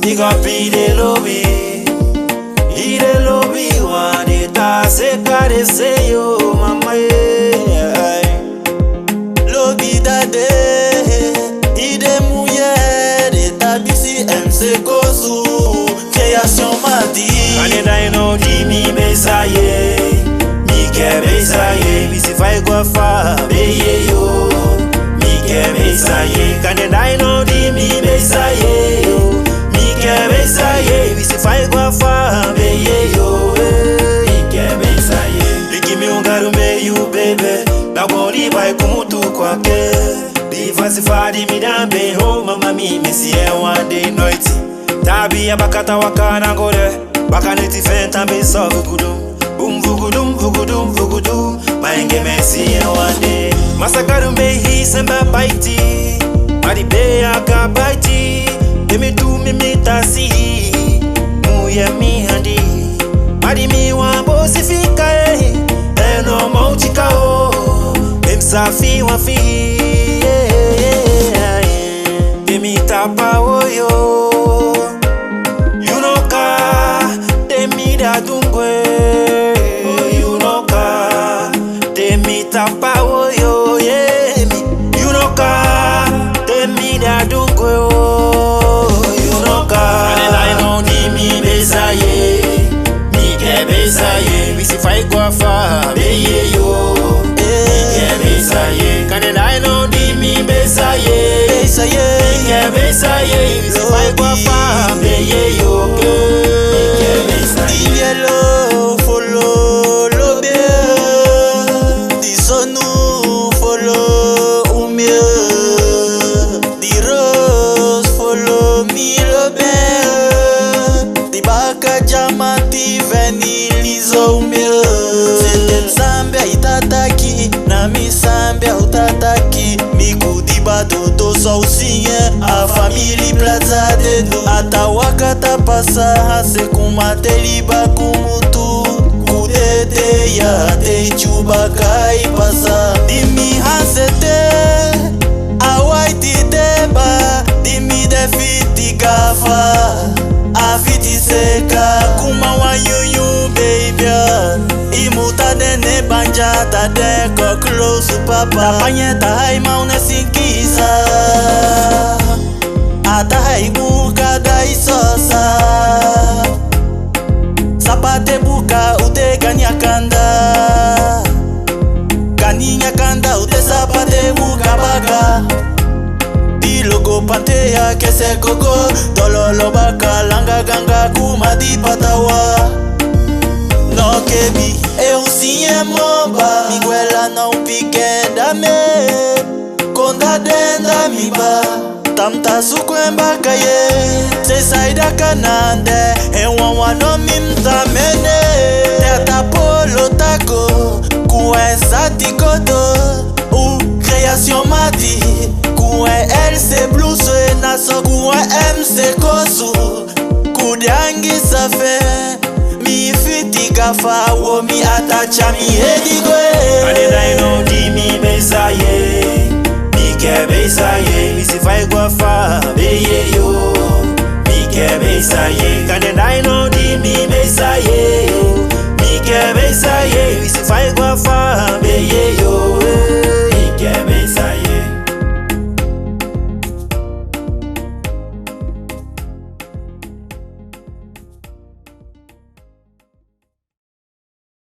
Big up ide lobby wane ta se kare se yo mama lobby dade ide muye de ta bisi MC Kozu création madi kane dai no di mi besaye mi ke besaye bisi fai kwa fa beye yo mi ke besaye kane dai no di mi besaye yo Besaye, we say fai guafa, beye yo, besaye. Likimi ungaru me you baby, na boli bai kumutu kwake. Diversify di midambe ho mama mi misi one day night. Tabi ya bakata wakana gore, bakaneti fenta be so vugudum. Boom vugudum, maenge mesi one day. Masakaru me hi semba baiti, mari be akabaiti. Demi tu mi mitasi muye mi handi Madi mi wambosi fika eno mauchika o Msafi wafi Demi tapa oyo Yunoka Demi dadungwe Yunoka Demi tapa oyo Yunoka Demi dadungwe o Besaye, we see fight go far, beye yo. Besaye, can I know di mi besaye? Besaye, we see fight go far, beye yo. Di yellow follow lobe, di sonu follow umye, di rose follow mi lobe, di baka jamati veni. Sende msambe itataki na misambe utataki mikudi bado doso usinye a family plaza dedu ata wakata pasa hase kumateli bakumutu kudete ya te chuba kai pasa dimi hasete awaiti deba dimi defiti gafa afiti seka kuma wanyuyu Imuta dene banja ta deko close papa Tapanye ta hai maune sinkiza Ata hai buka da isosa Sapate buka ute ganyakanda Ganyakanda ute sapate buka baga Bilogo pante ya kese koko Tololo baka langa ganga kumadi patawa No kebi usinye moba Miguela na upikenda me Konda denda miba Tamta sukwemba kaye Sesaida kanande Ewa no mimta mene Teta polo tako Kue satikodo Ou création madi Kue LC Blues Naso kue MC Kozu Kudiangi safe Mi fiti gafa wo mi atacha mi hedigwe Kane dai no di mi